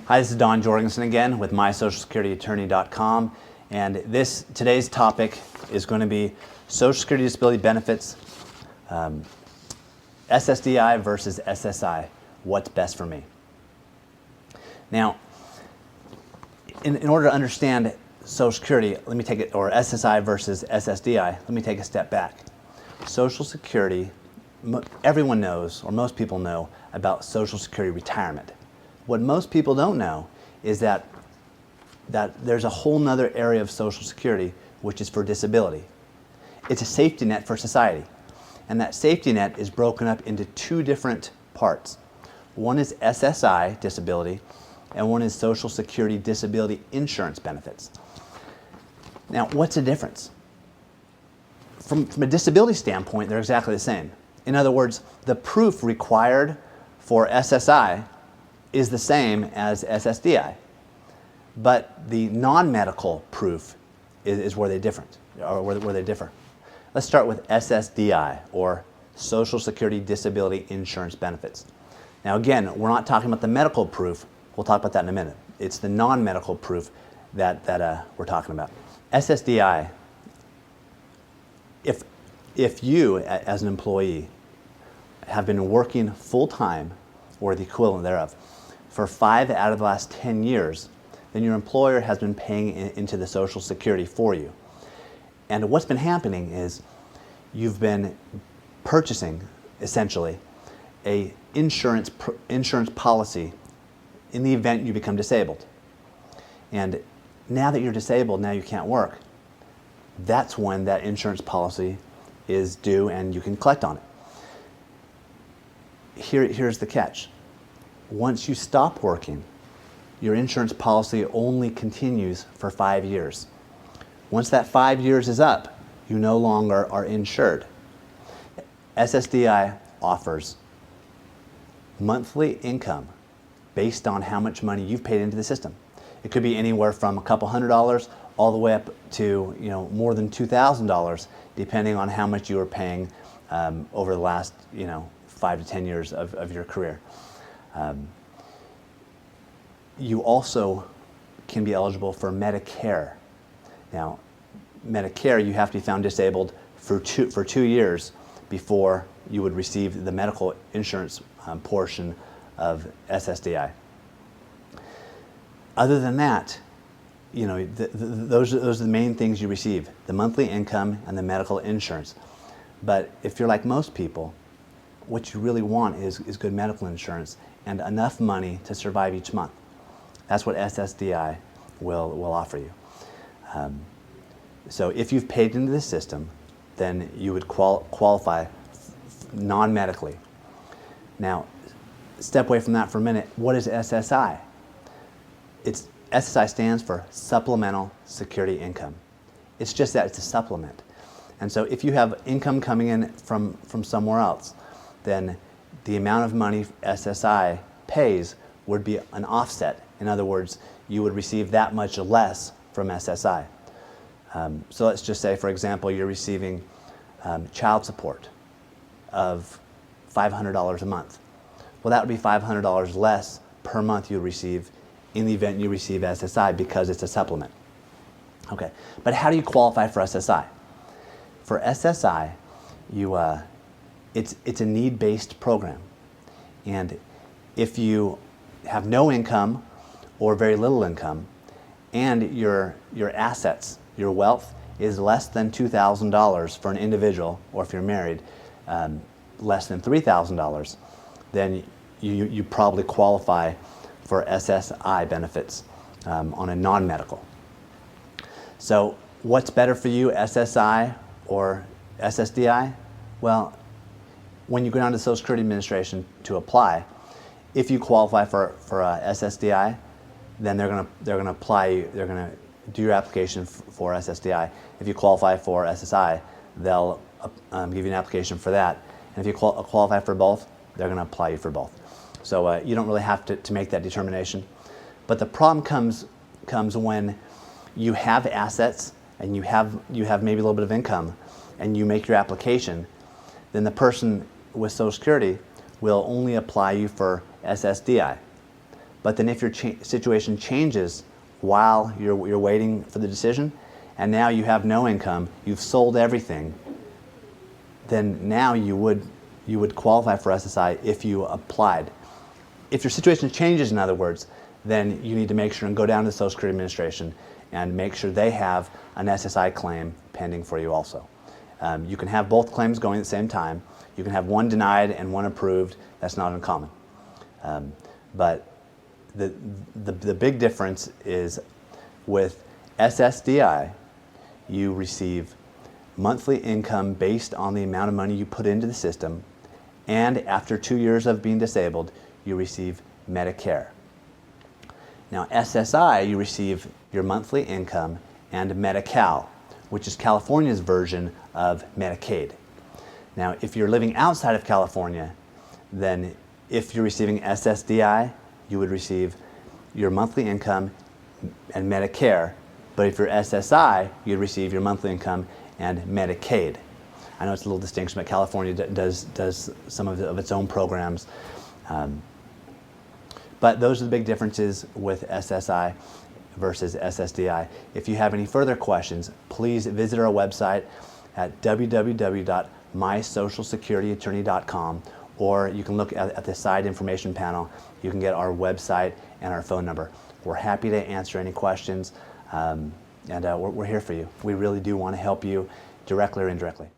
Hi, this is Don Jorgensen again with MySocialSecurityAttorney.com, and today's topic is going to be Social Security Disability Benefits, SSDI versus SSI. What's best for me? Now, in order to understand Social Security, or SSI versus SSDI, let me take a step back. Social Security, everyone knows, or most people know, about Social Security retirement. What most people don't know is that there's a whole nother area of Social Security which is for disability. It's a safety net for society. And that safety net is broken up into two different parts. One is SSI, disability, and one is Social Security Disability Insurance benefits. Now, what's the difference? From a disability standpoint, they're exactly the same. In other words, the proof required for SSI is the same as SSDI, but the non-medical proof is where they differ. Let's start with SSDI, or Social Security Disability Insurance benefits. Now again, we're not talking about the medical proof. We'll talk about that in a minute. It's the non-medical proof that we're talking about. SSDI, if you as an employee have been working full-time or the equivalent thereof for 5 out of the last 10 years, then your employer has been paying into the Social Security for you. And what's been happening is you've been purchasing, essentially, a insurance policy in the event you become disabled. And now that you're disabled, now you can't work, that's when that insurance policy is due and you can collect on it. Here's the catch. Once you stop working, your insurance policy only continues for 5 years. Once that 5 years is up, you no longer are insured. SSDI offers monthly income based on how much money you've paid into the system. It could be anywhere from a couple $100 all the way up to more than $2,000, depending on how much you were paying over the last 5 to 10 years of your career. You also can be eligible for Medicare. Now, Medicare, you have to be found disabled for two years before you would receive the medical insurance portion of SSDI. Other than that, those are the main things you receive: the monthly income and the medical insurance. But if you're like most people, what you really want is good medical insurance and enough money to survive each month. That's what SSDI will offer you. So if you've paid into the system, then you would qualify non-medically. Now, step away from that for a minute. What is SSI? SSI stands for Supplemental Security Income. It's just that, it's a supplement. And so if you have income coming in from somewhere else, then the amount of money SSI pays would be an offset. In other words, you would receive that much less from SSI. So let's just say, for example, you're receiving child support of $500 a month. Well, that would be $500 less per month you receive in the event you receive SSI, because it's a supplement. Okay, but how do you qualify for SSI? For SSI, it's a need-based program. And if you have no income or very little income, and your assets, your wealth, is less than $2,000 for an individual, or if you're married, less than $3,000, then you probably qualify for SSI benefits on a non-medical. So what's better for you, SSI or SSDI? Well, when you go down to the Social Security Administration to apply, if you qualify for SSDI, then they're going to do your application for SSDI. If you qualify for SSI, they'll give you an application for that. And if you qualify for both, they're going to apply you for both. So you don't really have to make that determination. But the problem comes when you have assets and you have maybe a little bit of income, and you make your application, then the person with Social Security will only apply you for SSDI. But then if your situation changes while you're waiting for the decision, and now you have no income, you've sold everything, then now you would qualify for SSI if you applied. If your situation changes, in other words, then you need to make sure and go down to the Social Security Administration and make sure they have an SSI claim pending for you also. You can have both claims going at the same time. You can have one denied and one approved. That's not uncommon. But the big difference is with SSDI, you receive monthly income based on the amount of money you put into the system, and after 2 years of being disabled, you receive Medicare. Now, SSI, you receive your monthly income and Medi-Cal, which is California's version of Medicaid. Now, if you're living outside of California, then if you're receiving SSDI, you would receive your monthly income and Medicare, but if you're SSI, you'd receive your monthly income and Medicaid. I know it's a little distinction, but California does some of its own programs. But those are the big differences with SSI versus SSDI. If you have any further questions, please visit our website at www.MySocialSecurityAttorney.com, or you can look at the side information panel. You can get our website and our phone number. We're happy to answer any questions, and we're here for you. We really do want to help you directly or indirectly.